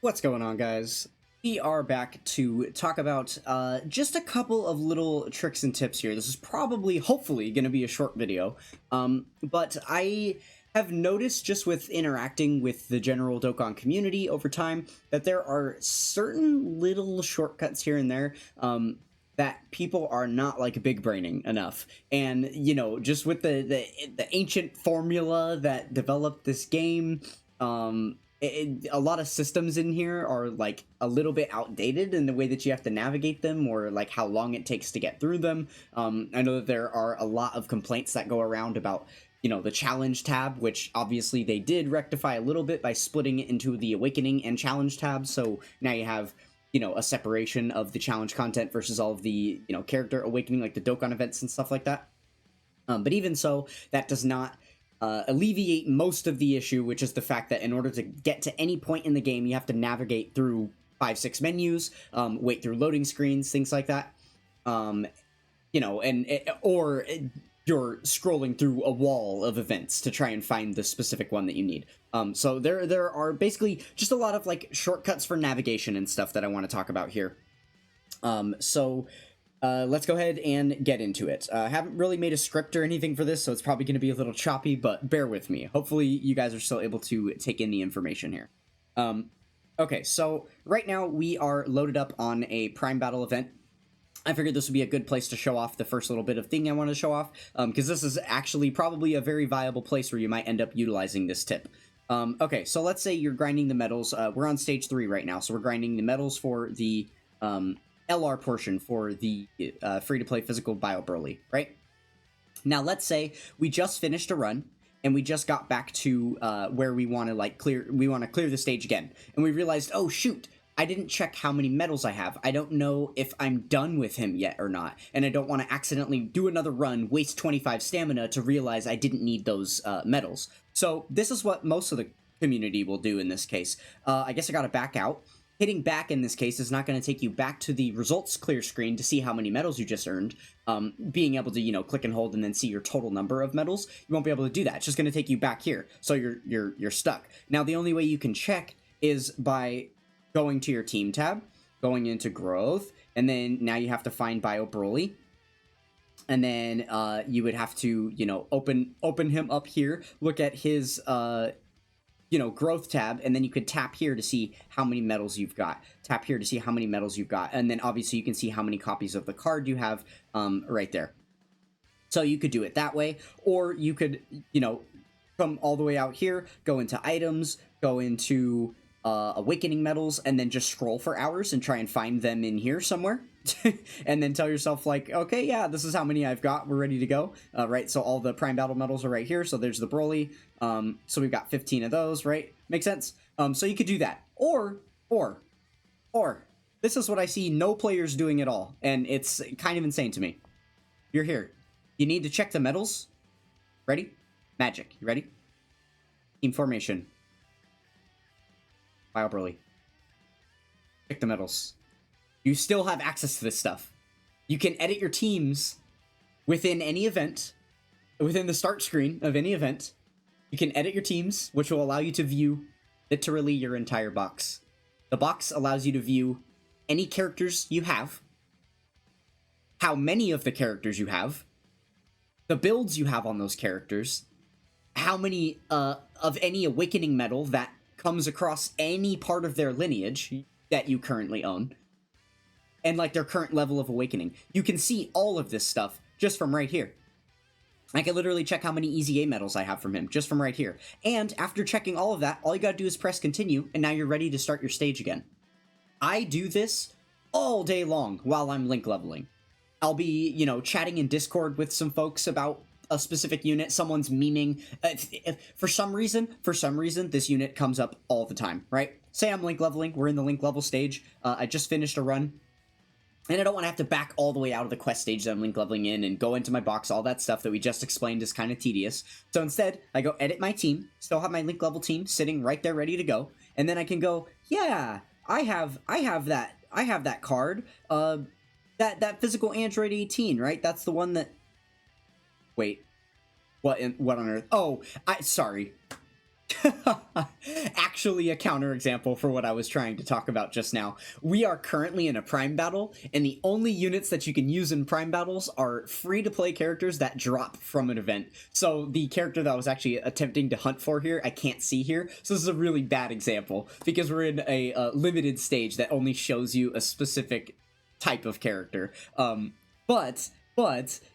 What's going on, guys? We are back to talk about just a couple of little tricks and tips here. This is probably, hopefully, going to be a short video, but I have noticed just with interacting with the general Dokkan community over time that there are certain little shortcuts here and there that people are not like big braining enough. And you know, just with the ancient formula that developed this game, a lot of systems in here are like a little bit outdated in the way that you have to navigate them, or like how long it takes to get through them. I know that there are a lot of complaints that go around about, you know, the challenge tab, which obviously they did rectify a little bit by splitting it into the awakening and challenge tabs. So now you have, you know, a separation of the challenge content versus all of the, you know, character awakening, like the Dokkan events and stuff like that. But even so, that does not alleviate most of the issue, which is the fact that in order to get to any point in the game, you have to navigate through 5-6 menus, wait through loading screens, things like that. You know, or you're scrolling through a wall of events to try and find the specific one that you need. So there are basically just a lot of like shortcuts for navigation and stuff that I want to talk about here. Let's go ahead and get into it. I haven't really made a script or anything for this, so it's probably going to be a little choppy, but bear with me. Hopefully you guys are still able to take in the information here. Okay, so right now we are loaded up on a Prime Battle event. I figured this would be a good place to show off the first little bit of thing I want to show off, because this is actually probably a very viable place where you might end up utilizing this tip. Okay, so let's say you're grinding the medals. We're on stage 3 right now, so we're grinding the medals for the LR portion for the free-to-play physical Bio Broly, right? Now, let's say we just finished a run, and we just got back to where we want to like clear the stage again, and we realized, oh shoot, I didn't check how many medals I have. I don't know if I'm done with him yet or not, and I don't want to accidentally do another run, waste 25 stamina to realize I didn't need those medals. So this is what most of the community will do in this case. I guess I gotta back out. Hitting back in this case is not going to take you back to the results clear screen to see how many medals you just earned. Being able to, you know, click and hold and then see your total number of medals, you won't be able to do that. It's just going to take you back here, so you're stuck. Now, the only way you can check is by going to your team tab, going into growth, and then now you have to find Bio Broly. And then you would have to, you know, open him up here, look at his you know, growth tab, and then you could tap here to see how many medals you've got. Tap here to see how many medals you've got, and then obviously you can see how many copies of the card you have right there. So you could do it that way, or you could, you know, come all the way out here, go into items, go into awakening medals, and then just scroll for hours and try and find them in here somewhere. And then tell yourself like, okay, yeah, this is how many I've got, we're ready to go. Right, so all the Prime Battle medals are right here, so there's the Broly. So we've got 15 of those, right? Makes sense? So you could do that. Or, this is what I see no players doing at all, and it's kind of insane to me. You're here. You need to check the medals. Ready? Magic. You ready? Team formation. Bio Broly. Check the medals. You still have access to this stuff. You can edit your teams within any event, within the start screen of any event. You can edit your teams, which will allow you to view literally your entire box. The box allows you to view any characters you have, how many of the characters you have, the builds you have on those characters, how many of any awakening medal that comes across any part of their lineage that you currently own, and like their current level of awakening. You can see all of this stuff just from right here. I can literally check how many Easy A medals I have from him just from right here. And after checking all of that, all you gotta do is press continue, and now you're ready to start your stage again. I do this all day long while I'm link leveling. I'll be, you know, chatting in Discord with some folks about a specific unit. Someone's memeing. For some reason, this unit comes up all the time, right? Say I'm link leveling. We're in the link level stage. I just finished a run. And I don't want to have to back all the way out of the quest stage that I'm link leveling in and go into my box. All that stuff that we just explained is kind of tedious. So instead, I go edit my team, still have my link level team sitting right there ready to go. And then I can go, yeah, I have that card. That physical Android 18, right? That's the one that... Wait. What on earth? Oh, sorry. Actually, a counterexample for what I was trying to talk about just now. We are currently in a Prime battle, and the only units that you can use in Prime battles are free-to-play characters that drop from an event. So the character that I was actually attempting to hunt for here, I can't see here. So this is a really bad example, because we're in a limited stage that only shows you a specific type of character. But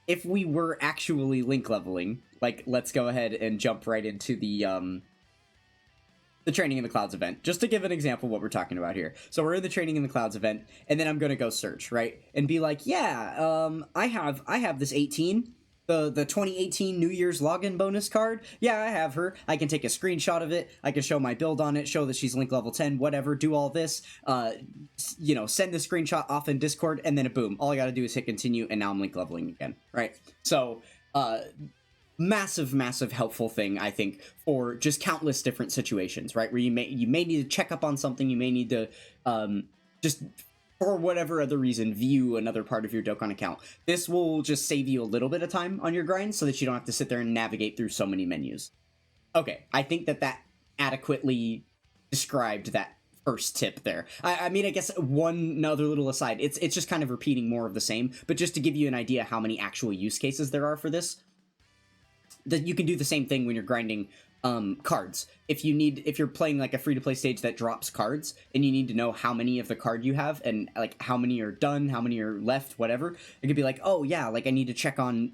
if we were actually link leveling, like, let's go ahead and jump right into the Training in the Clouds event, just to give an example of what we're talking about here. So we're in the Training in the Clouds event, and then I'm gonna go search, right? And be like, yeah, I have this 18, the 2018 New Year's login bonus card. Yeah, I have her. I can take a screenshot of it. I can show my build on it, show that she's link level 10, whatever, do all this, you know, send the screenshot off in Discord, and then boom, all I gotta do is hit continue, and now I'm link leveling again, right? So, massive helpful thing, I think, for just countless different situations, right, where you may need to check up on something, you may need to just for whatever other reason view another part of your Dokkan account. This will just save you a little bit of time on your grind so that you don't have to sit there and navigate through so many menus. Okay, I think that adequately described that first tip there. I mean, I guess one other little aside, it's just kind of repeating more of the same, but just to give you an idea how many actual use cases there are for this, that you can do the same thing when you're grinding cards. If you're playing like a free-to-play stage that drops cards, and you need to know how many of the card you have, and like how many are done, how many are left, whatever, it could be like, oh yeah, like I need to check on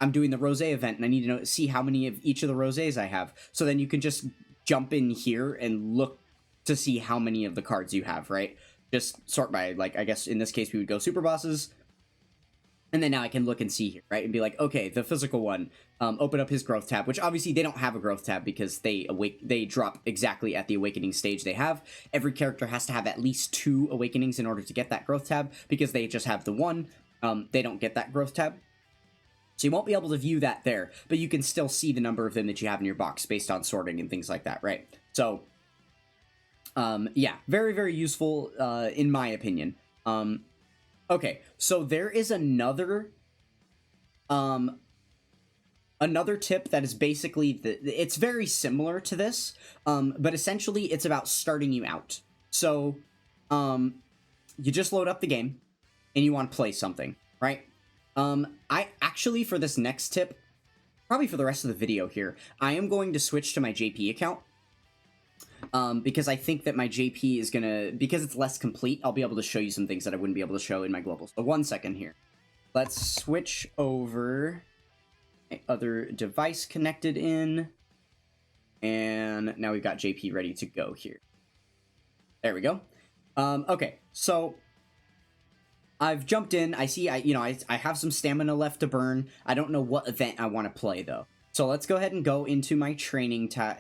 I'm doing the rosé event, and I need to see how many of each of the rosés I have. So then you can just jump in here and look to see how many of the cards you have, right? Just sort by, like, I guess in this case we would go super bosses. And then now I can look and see here, right? And be like, okay, the physical one, open up his growth tab, which obviously they don't have a growth tab because they drop exactly at the awakening stage they have. Every character has to have at least 2 awakenings in order to get that growth tab, because they just have the one. They don't get that growth tab. So you won't be able to view that there, but you can still see the number of them that you have in your box based on sorting and things like that, right? So, yeah, very useful, in my opinion. Okay, so there is another tip that is basically it's very similar to this, but essentially it's about starting you out. So, you just load up the game, and you want to play something, right? I actually, for this next tip, probably for the rest of the video here, I am going to switch to my JP account. Because I think that my JP is gonna, because it's less complete, I'll be able to show you some things that I wouldn't be able to show in my global. So 1 second here. Let's switch over my other device connected in. And now we've got JP ready to go here. There we go. Okay, so I've jumped in. I see, I have some stamina left to burn. I don't know what event I want to play though. So let's go ahead and go into my training tab,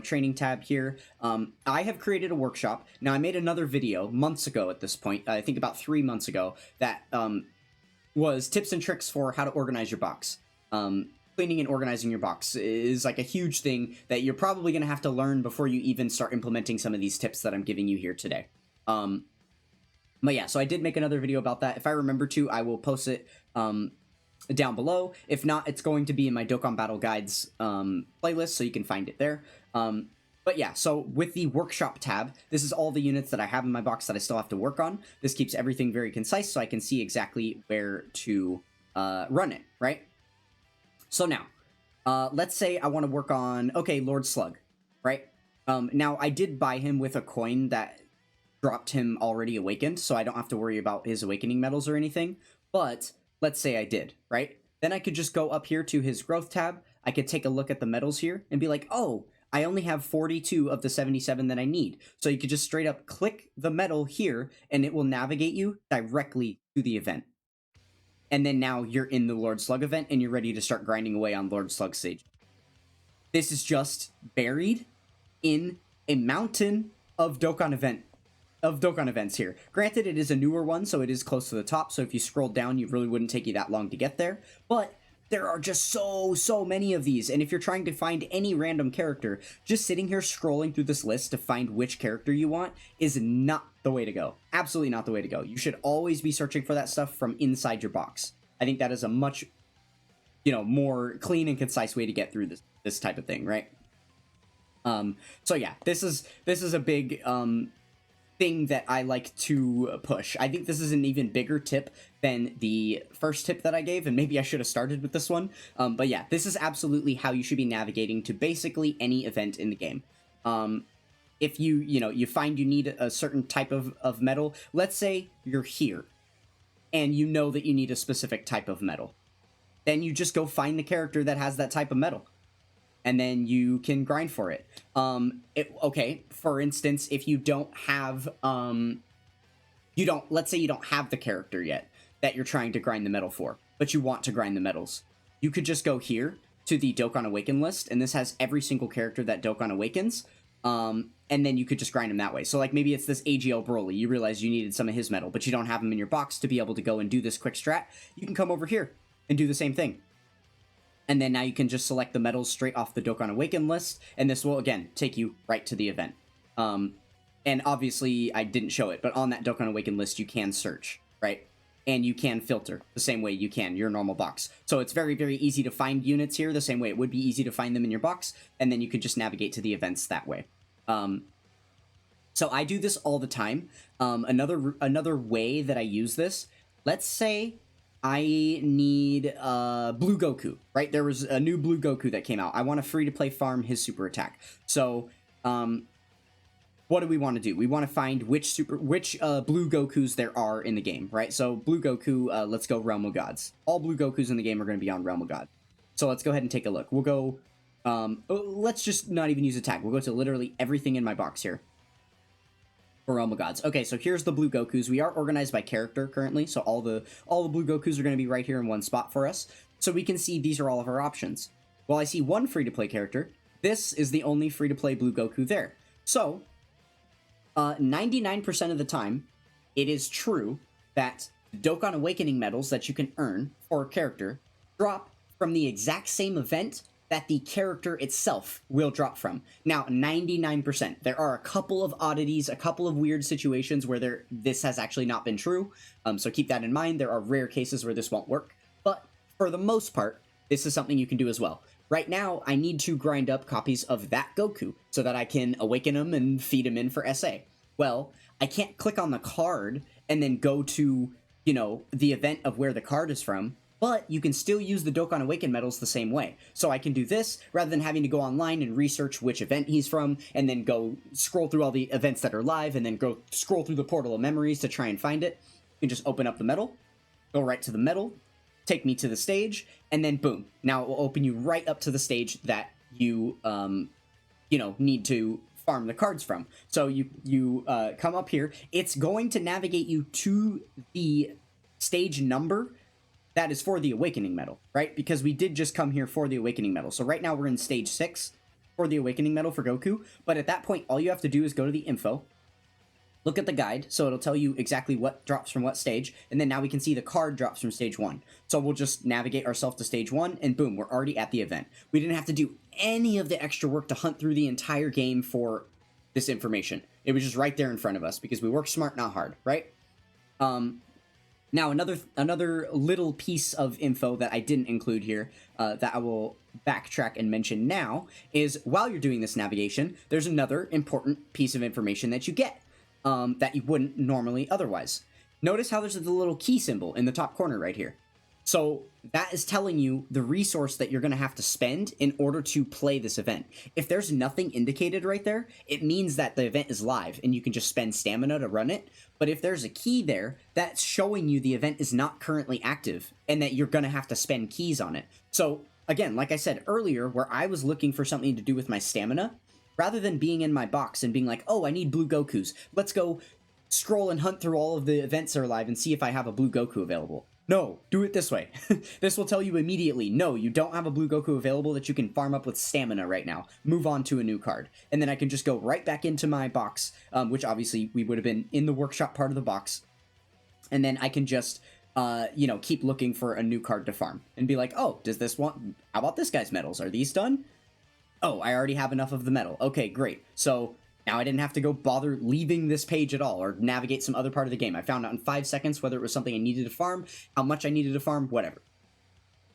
training tab here. I have created a workshop. Now, I made another video months ago at this point, I think about 3 months ago, that was tips and tricks for how to organize your box. Cleaning and organizing your box is like a huge thing that you're probably going to have to learn before you even start implementing some of these tips that I'm giving you here today. But yeah, so I did make another video about that. If I remember to, I will post it down below. If not, it's going to be in my Dokkan Battle Guides playlist, so you can find it there. But yeah, so with the workshop tab, this is all the units that I have in my box that I still have to work on. This keeps everything very concise, so I can see exactly where to run it, right? So now, let's say I want to work on, okay, Lord Slug, right? Now, I did buy him with a coin that dropped him already awakened, so I don't have to worry about his awakening medals or anything, but let's say I did, right? Then I could just go up here to his growth tab, I could take a look at the medals here, and be like, oh, I only have 42 of the 77 that I need. So you could just straight up click the medal here, and it will navigate you directly to the event. And then now you're in the Lord Slug event, and you're ready to start grinding away on Lord Slug stage. This is just buried in a mountain of Dokkan events here. Granted, it is a newer one, so it is close to the top, so if you scroll down, it really wouldn't take you that long to get there, but there are just so many of these, and if you're trying to find any random character, just sitting here scrolling through this list to find which character you want is not the way to go. Absolutely not the way to go. You should always be searching for that stuff from inside your box. I think that is a much, more clean and concise way to get through this type of thing, right? So yeah, this is a big thing that I like to push. I think this is an even bigger tip than the first tip that I gave, and maybe I should have started with this one. But yeah, this is absolutely how you should be navigating to basically any event in the game. If you find you need a certain type of medal, let's say you're here, and you know that you need a specific type of medal, then you just go find the character that has that type of medal, and then you can grind for it. Okay, for instance, if you don't have, let's say you don't have the character yet that you're trying to grind the medal for, but you want to grind the medals, you could just go here to the Dokkan Awaken list, and this has every single character that Dokkan awakens, and then you could just grind them that way. So like maybe it's this AGL Broly, you realize you needed some of his medal, but you don't have him in your box to be able to go and do this quick strat, you can come over here and do the same thing. And then now you can just select the medals straight off the Dokkan Awaken list, and this will, again, take you right to the event. And obviously, I didn't show it, but on that Dokkan Awaken list, you can search, right? And you can filter the same way you can your normal box. So it's very, very easy to find units here, the same way it would be easy to find them in your box, and then you could just navigate to the events that way. So I do this all the time. Another way that I use this, let's say I need Blue Goku, right? There was a new Blue Goku that came out. I want to free-to-play farm his super attack. So, what do we want to do? We want to find which Blue Gokus there are in the game, right? So, Blue Goku, let's go Realm of Gods. All Blue Gokus in the game are going to be on Realm of God. So, let's go ahead and take a look. We'll go, let's just not even use attack. We'll go to literally everything in my box here. For Realm of Gods. Okay, so here's the Blue Gokus. We are organized by character currently, so all the Blue Gokus are going to be right here in one spot for us. So we can see these are all of our options. Well, I see one free-to-play character. This is the only free-to-play Blue Goku there. So, 99% of the time, it is true that Dokkan Awakening medals that you can earn for a character drop from the exact same event that the character itself will drop from. Now, 99%. There are a couple of oddities, a couple of weird situations where this has actually not been true, so keep that in mind. There are rare cases where this won't work, but for the most part, this is something you can do as well. Right now, I need to grind up copies of that Goku so that I can awaken him and feed him in for SA. Well, I can't click on the card and then go to, the event of where the card is from, but you can still use the Dokkan Awaken medals the same way. So I can do this, rather than having to go online and research which event he's from, and then go scroll through all the events that are live, and then go scroll through the Portal of Memories to try and find it. You can just open up the medal, go right to the medal, take me to the stage, and then boom. Now it will open you right up to the stage that you, need to farm the cards from. So you come up here. It's going to navigate you to the stage number that is for the Awakening medal, right? Because we did just come here for the Awakening medal. So right now we're in stage 6 for the Awakening medal for Goku. But at that point, all you have to do is go to the info, look at the guide, so it'll tell you exactly what drops from what stage, and then now we can see the card drops from stage 1. So we'll just navigate ourselves to stage 1, and boom, we're already at the event. We didn't have to do any of the extra work to hunt through the entire game for this information. It was just right there in front of us, because we work smart, not hard, right? Now, another little piece of info that I didn't include here, that I will backtrack and mention now, is while you're doing this navigation, there's another important piece of information that you get, that you wouldn't normally otherwise. Notice how there's the little key symbol in the top corner right here. So that is telling you the resource that you're going to have to spend in order to play this event. If there's nothing indicated right there, it means that the event is live and you can just spend stamina to run it. But if there's a key there, that's showing you the event is not currently active and that you're going to have to spend keys on it. So again, like I said earlier, where I was looking for something to do with my stamina, rather than being in my box and being like, oh, I need Blue Gokus, let's go scroll and hunt through all of the events that are live and see if I have a Blue Goku available. No, do it this way. This will tell you immediately, no, you don't have a Blue Goku available that you can farm up with stamina right now. Move on to a new card. And then I can just go right back into my box, which obviously we would have been in the workshop part of the box. And then I can just, keep looking for a new card to farm. And be like, oh, does this one, how about this guy's medals? Are these done? Oh, I already have enough of the medal. Okay, great. So now I didn't have to go bother leaving this page at all or navigate some other part of the game. I found out in 5 seconds whether it was something I needed to farm, how much I needed to farm, whatever.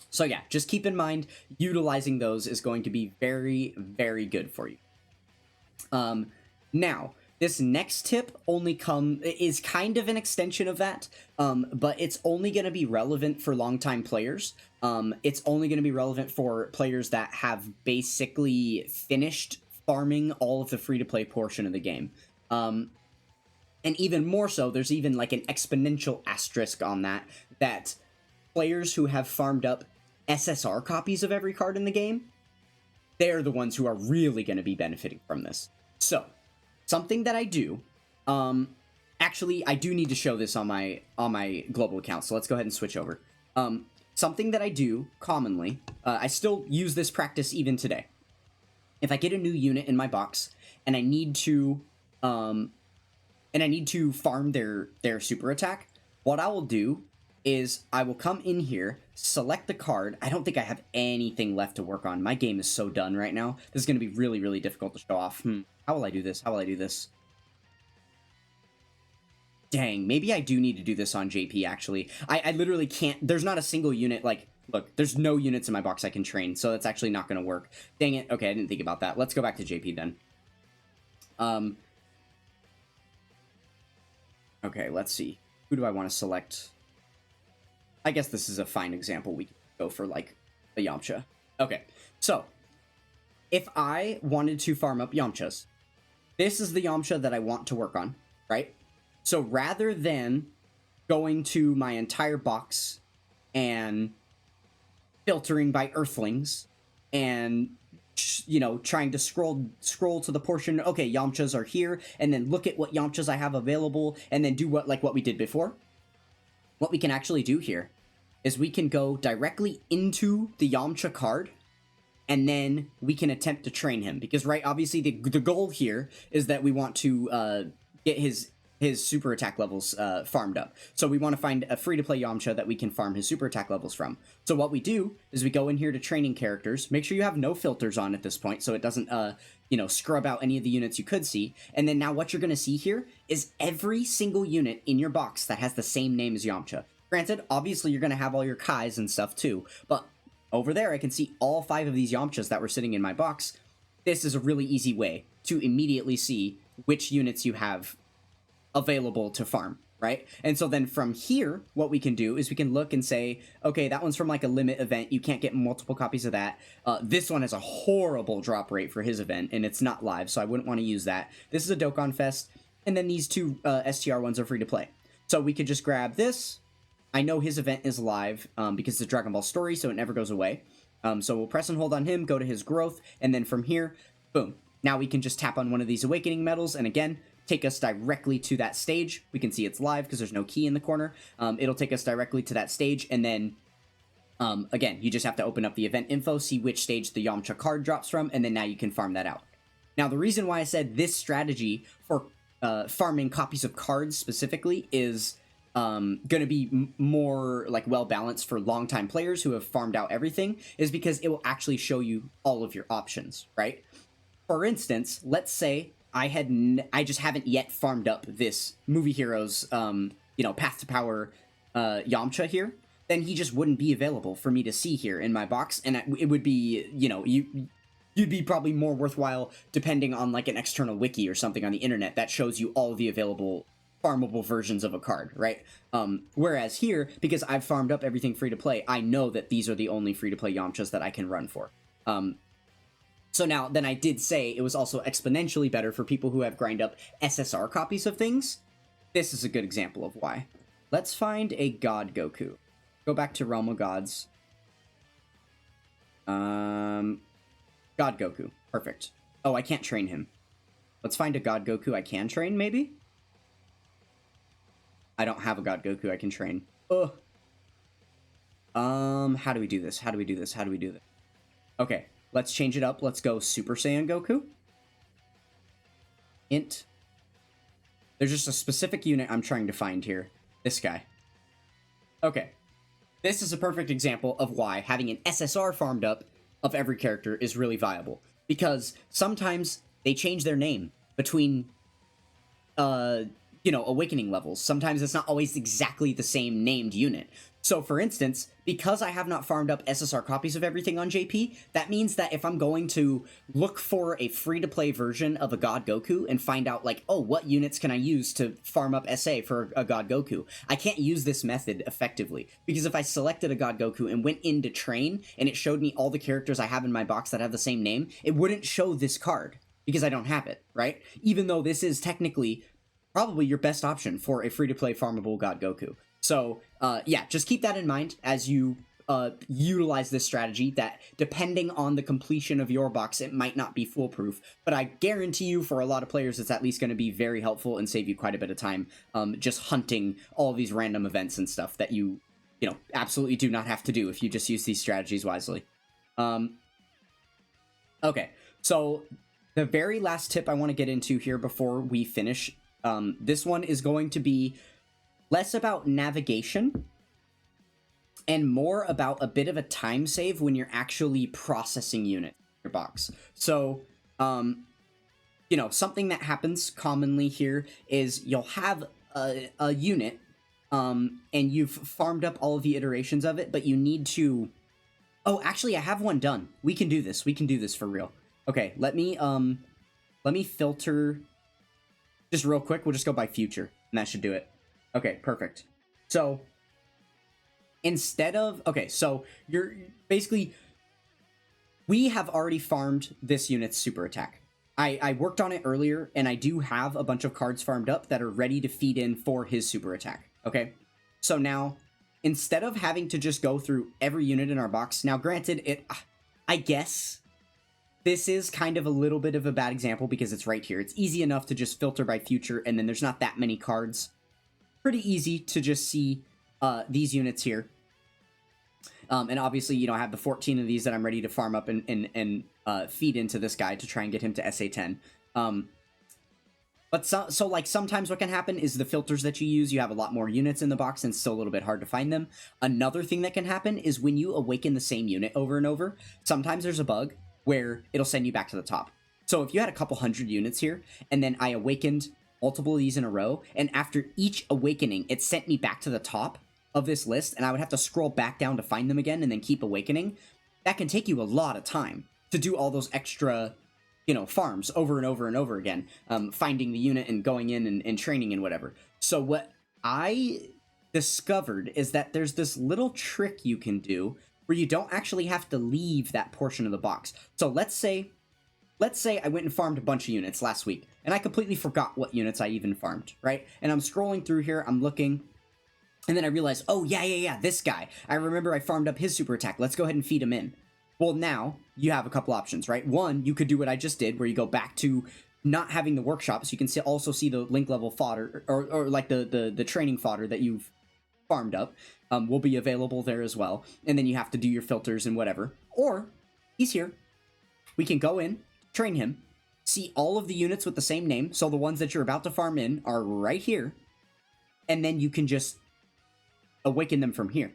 So yeah, just keep in mind, utilizing those is going to be very, very good for you. Now, this next tip is kind of an extension of that, but it's only going to be relevant for longtime players. It's only going to be relevant for players that have basically finished farming all of the free-to-play portion of the game. And even more so, there's even like an exponential asterisk on that players who have farmed up SSR copies of every card in the game, they're the ones who are really going to be benefiting from this. So, something that I do, actually, I do need to show this on my global account, so let's go ahead and switch over. Something that I do commonly, I still use this practice even today. If I get a new unit in my box and I need to farm their super attack, what I will do is I will come in here, select the card. I don't think I have anything left to work on. My game is so done right now. This is going to be really, really difficult to show off. How will I do this? How will I do this? Dang, maybe I do need to do this on JP, actually. I literally can't. There's not a single unit, like, look, there's no units in my box I can train, so that's actually not going to work. Dang it. Okay, I didn't think about that. Let's go back to JP then. Okay, let's see. Who do I want to select? I guess this is a fine example. We can go for, like, a Yamcha. Okay, so if I wanted to farm up Yamchas, this is the Yamcha that I want to work on, right? So rather than going to my entire box and filtering by Earthlings and, you know, trying to scroll to the portion, okay, Yamchas are here, and then look at what Yamchas I have available, and then do what we did before. What we can actually do here is we can go directly into the Yamcha card, and then we can attempt to train him. Because, right, obviously the goal here is that we want to get his super attack levels farmed up. So we want to find a free-to-play Yamcha that we can farm his super attack levels from. So what we do is we go in here to training characters. Make sure you have no filters on at this point so it doesn't, you know, scrub out any of the units you could see. And then now what you're going to see here is every single unit in your box that has the same name as Yamcha. Granted, obviously you're going to have all your Kais and stuff too, but over there I can see all 5 of these Yamchas that were sitting in my box. This is a really easy way to immediately see which units you have available to farm, right? And so then from here, what we can do is we can look and say, okay, that one's from like a limit event. You can't get multiple copies of that. This one has a horrible drop rate for his event, and it's not live, so I wouldn't want to use that. This is a Dokkan Fest, and then these 2 STR ones are free to play. So we could just grab this. I know his event is live because it's a Dragon Ball story, so it never goes away. So we'll press and hold on him, go to his growth, and then from here, boom. Now we can just tap on one of these awakening medals, and again, take us directly to that stage. We can see it's live because there's no key in the corner. It'll take us directly to that stage, and then, again, you just have to open up the event info, see which stage the Yamcha card drops from, and then now you can farm that out. Now, the reason why I said this strategy for farming copies of cards specifically is going to be more like well balanced for longtime players who have farmed out everything is because it will actually show you all of your options, right? For instance, let's say I just haven't yet farmed up this Movie Heroes, you know, Path to Power Yamcha here, then he just wouldn't be available for me to see here in my box, and it would be, you know, you'd be probably more worthwhile depending on like an external wiki or something on the internet that shows you all of the available farmable versions of a card, right? Whereas here, because I've farmed up everything free to play, I know that these are the only free to play Yamchas that I can run for. So now, then I did say it was also exponentially better for people who have grind up SSR copies of things. This is a good example of why. Let's find a God Goku. Go back to Realm of Gods. God Goku. Perfect. Oh, I can't train him. Let's find a God Goku I can train, maybe? I don't have a God Goku I can train. Ugh. How do we do this? How do we do this? How do we do this? Okay. Let's change it up. Let's go Super Saiyan Goku. Int. There's just a specific unit I'm trying to find here. This guy. Okay. This is a perfect example of why having an SSR farmed up of every character is really viable. Because sometimes they change their name between, you know, awakening levels. Sometimes it's not always exactly the same named unit. So for instance, because I have not farmed up SSR copies of everything on JP, that means that if I'm going to look for a free-to-play version of a God Goku and find out, like, oh, what units can I use to farm up SA for a God Goku, I can't use this method effectively. Because if I selected a God Goku and went in to train, and it showed me all the characters I have in my box that have the same name, it wouldn't show this card, because I don't have it, right? Even though this is technically probably your best option for a free-to-play farmable God Goku. So, yeah, just keep that in mind as you utilize this strategy, that depending on the completion of your box, it might not be foolproof, but I guarantee you for a lot of players, it's at least going to be very helpful and save you quite a bit of time just hunting all these random events and stuff that you know, absolutely do not have to do if you just use these strategies wisely. Okay, so the very last tip I want to get into here before we finish, this one is going to be less about navigation and more about a bit of a time save when you're actually processing units in your box. So, you know, something that happens commonly here is you'll have a unit, and you've farmed up all of the iterations of it, but you need to... Oh, actually, I have one done. We can do this. We can do this for real. Okay, let me filter just real quick. We'll just go by future, and that should do it. Okay, perfect. So, instead of... Okay, so you're basically... We have already farmed this unit's super attack. I worked on it earlier, and I do have a bunch of cards farmed up that are ready to feed in for his super attack, okay? So now, instead of having to just go through every unit in our box... Now, granted, I guess this is kind of a little bit of a bad example because it's right here. It's easy enough to just filter by future, and then there's not that many cards. Pretty easy to just see these units here. And obviously, you know, I have the 14 of these that I'm ready to farm up and feed into this guy to try and get him to SA10. But so like sometimes what can happen is the filters that you use, you have a lot more units in the box and it's still a little bit hard to find them. Another thing that can happen is when you awaken the same unit over and over, sometimes there's a bug where it'll send you back to the top. So if you had a couple hundred units here and then I awakened multiple of these in a row, and after each awakening, it sent me back to the top of this list, and I would have to scroll back down to find them again and then keep awakening. That can take you a lot of time to do all those extra, you know, farms over and over and over again, finding the unit and going in and training and whatever. So what I discovered is that there's this little trick you can do where you don't actually have to leave that portion of the box. So let's say I went and farmed a bunch of units last week, and I completely forgot what units I even farmed, right? And I'm scrolling through here, I'm looking, and then I realize, oh, yeah, this guy. I remember I farmed up his super attack. Let's go ahead and feed him in. Well, now, you have a couple options, right? One, you could do what I just did, where you go back to not having the workshop, so you can also see the link level fodder, or like the training fodder that you've farmed up, will be available there as well. And then you have to do your filters and whatever. Or, he's here. We can go in, train him, see all of the units with the same name, so the ones that you're about to farm in are right here, and then you can just awaken them from here.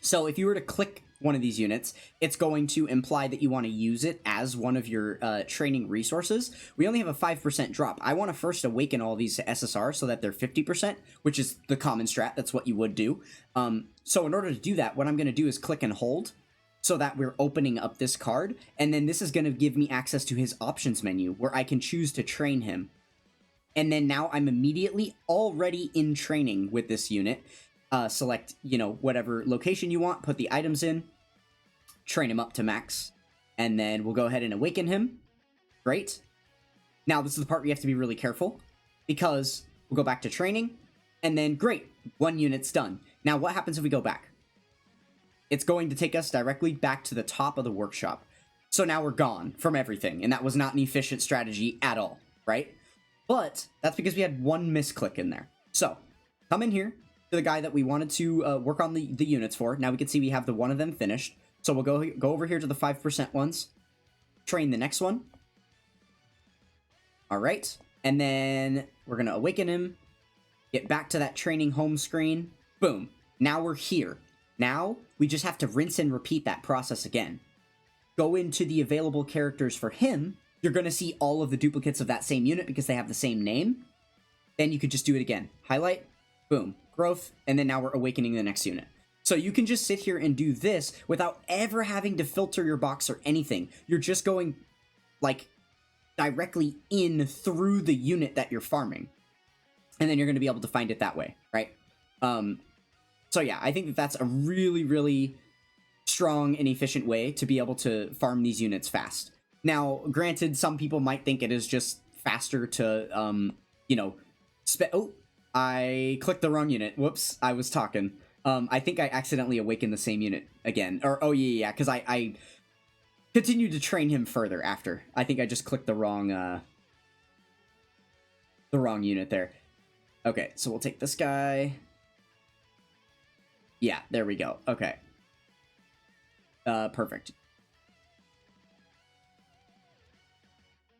So if you were to click one of these units, it's going to imply that you want to use it as one of your training resources. We only have a 5% drop. I want to first awaken all these to SSR so that they're 50%, which is the common strat. That's what you would do. So in order to do that, what I'm going to do is click and hold, so that we're opening up this card, and then this is going to give me access to his options menu, where I can choose to train him. And then now I'm immediately already in training with this unit. Select, you know, whatever location you want, put the items in, train him up to max, and then we'll go ahead and awaken him. Great. Now this is the part where you have to be really careful, because we'll go back to training, and then great, one unit's done. Now what happens if we go back? It's going to take us directly back to the top of the workshop. So now we're gone from everything, and that was not an efficient strategy at all, right? But that's because we had one misclick in there. So, come in here to the guy that we wanted to work on the units for. Now we can see we have the one of them finished. So we'll go over here to the 5% ones, train the next one. All right, and then we're going to awaken him, get back to that training home screen. Boom, now we're here. Now, we just have to rinse and repeat that process again. Go into the available characters for him. You're going to see all of the duplicates of that same unit because they have the same name. Then you could just do it again. Highlight, boom, growth, and then now we're awakening the next unit. So you can just sit here and do this without ever having to filter your box or anything. You're just going, like, directly in through the unit that you're farming. And then you're going to be able to find it that way, right? So yeah, I think that that's a really, really strong and efficient way to be able to farm these units fast. Now, granted, some people might think it is just faster to, you know, oh, I clicked the wrong unit. Whoops, I was talking. I think I accidentally awakened the same unit again. Or, oh yeah, because I continued to train him further after. I think I just clicked the wrong unit there. Okay, so we'll take this guy. Yeah, there we go. Okay. Perfect.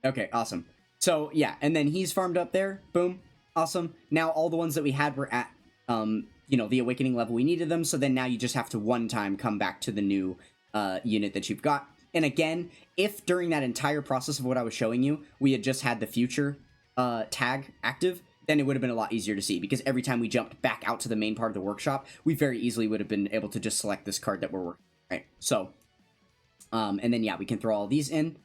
Okay, awesome. So, yeah, and then he's farmed up there. Boom. Awesome. Now all the ones that we had were at, you know, the awakening level we needed them, so then now you just have to one time come back to the new unit that you've got. And again, if during that entire process of what I was showing you, we had just had the future tag active, then it would have been a lot easier to see, because every time we jumped back out to the main part of the workshop, we very easily would have been able to just select this card that we're working, right? So, and then, yeah, we can throw all these in,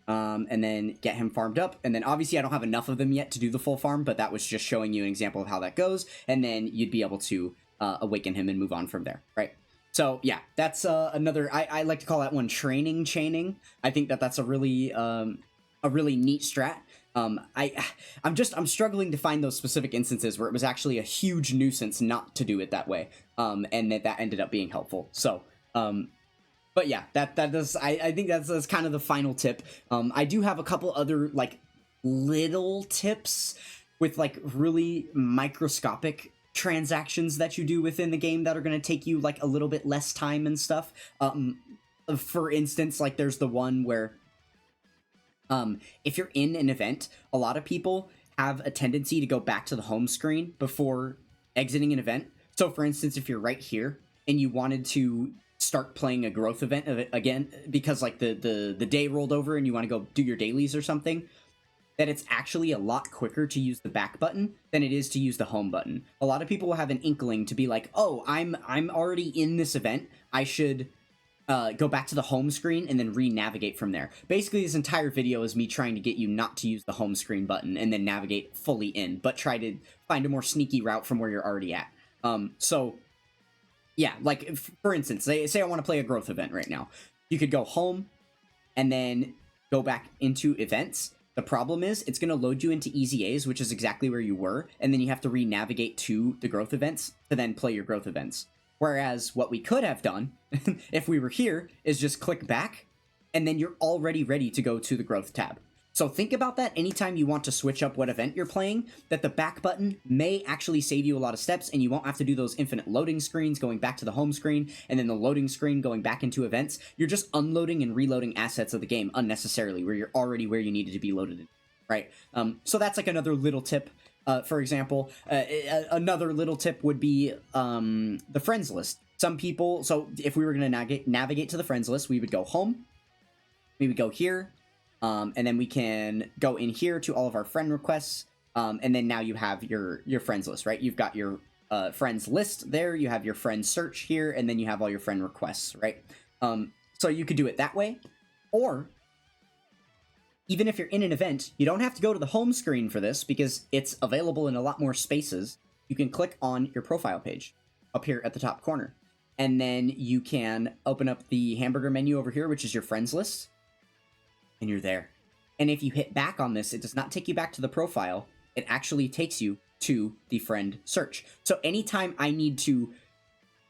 and then get him farmed up, and then obviously I don't have enough of them yet to do the full farm, but that was just showing you an example of how that goes, and then you'd be able to awaken him and move on from there, right? So, yeah, that's another, I like to call that one training chaining. I think that that's a really neat strat. I'm struggling to find those specific instances where it was actually a huge nuisance not to do it that way, and that ended up being helpful. So, but yeah, that does, I think that's kind of the final tip. I do have a couple other, like, little tips with, like, really microscopic transactions that you do within the game that are going to take you, like, a little bit less time and stuff. For instance, like, there's the one where if you're in an event, a lot of people have a tendency to go back to the home screen before exiting an event. So for instance, if you're right here and you wanted to start playing a growth event again, because like the day rolled over and you want to go do your dailies or something, that it's actually a lot quicker to use the back button than it is to use the home button. A lot of people will have an inkling to be like, oh, I'm already in this event, I should go back to the home screen and then re-navigate from there. Basically, this entire video is me trying to get you not to use the home screen button and then navigate fully in, but try to find a more sneaky route from where you're already at. So, yeah, like, for instance, say I want to play a growth event right now. You could go home and then go back into events. The problem is, it's going to load you into EZAs, which is exactly where you were, and then you have to re-navigate to the growth events to then play your growth events. Whereas what we could have done, if we were here, is just click back, and then you're already ready to go to the growth tab. So think about that anytime you want to switch up what event you're playing, that the back button may actually save you a lot of steps, and you won't have to do those infinite loading screens going back to the home screen, and then the loading screen going back into events. You're just unloading and reloading assets of the game unnecessarily, where you're already where you needed to be loaded in, right? So that's like another little tip. For example, another little tip would be the friends list. Some people, so if we were going to navigate to the friends list, we would go home, we would go here, and then we can go in here to all of our friend requests, and then now you have your friends list, right? You've got your friends list there, you have your friend search here, and then you have all your friend requests, right? So you could do it that way, or even if you're in an event, you don't have to go to the home screen for this because it's available in a lot more spaces. You can click on your profile page up here at the top corner, and then you can open up the hamburger menu over here, which is your friends list, and you're there. And if you hit back on this, it does not take you back to the profile. It actually takes you to the friend search. So anytime I need to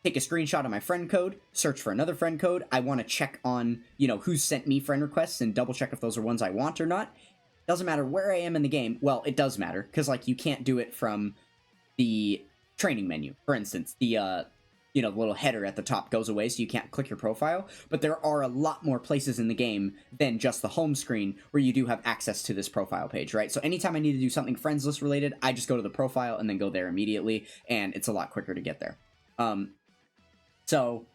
take a screenshot of my friend code, search for another friend code, I want to check on, you know, who's sent me friend requests and double check if those are ones I want or not. Doesn't matter where I am in the game. Well, it does matter, because, like, you can't do it from the training menu. For instance, the, you know, the little header at the top goes away, so you can't click your profile, but there are a lot more places in the game than just the home screen where you do have access to this profile page, right? So anytime I need to do something friends list related, I just go to the profile and then go there immediately, and it's a lot quicker to get there. So,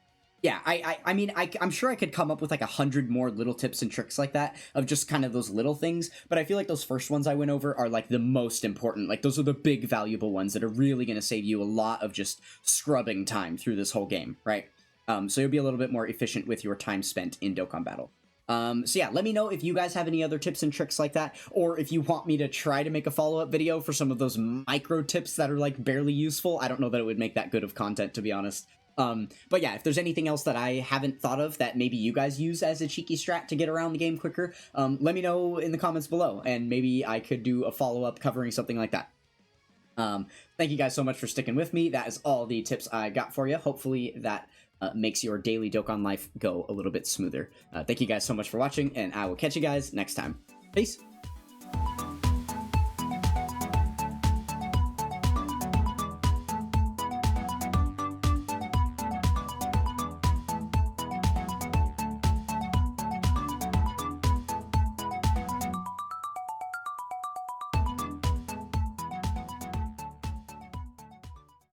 Yeah, I mean, I'm sure I could come up with like 100 more little tips and tricks like that of just kind of those little things, but I feel like those first ones I went over are like the most important. Like those are the big valuable ones that are really going to save you a lot of just scrubbing time through this whole game, right? So you'll be a little bit more efficient with your time spent in Dokkan Battle. So yeah, let me know if you guys have any other tips and tricks like that, or if you want me to try to make a follow-up video for some of those micro tips that are like barely useful. I don't know that it would make that good of content, to be honest. But yeah, if there's anything else that I haven't thought of that maybe you guys use as a cheeky strat to get around the game quicker, let me know in the comments below, and maybe I could do a follow-up covering something like that. Thank you guys so much for sticking with me. That is all the tips I got for you. Hopefully that makes your daily Dokkan life go a little bit smoother. Thank you guys so much for watching, and I will catch you guys next time. Peace!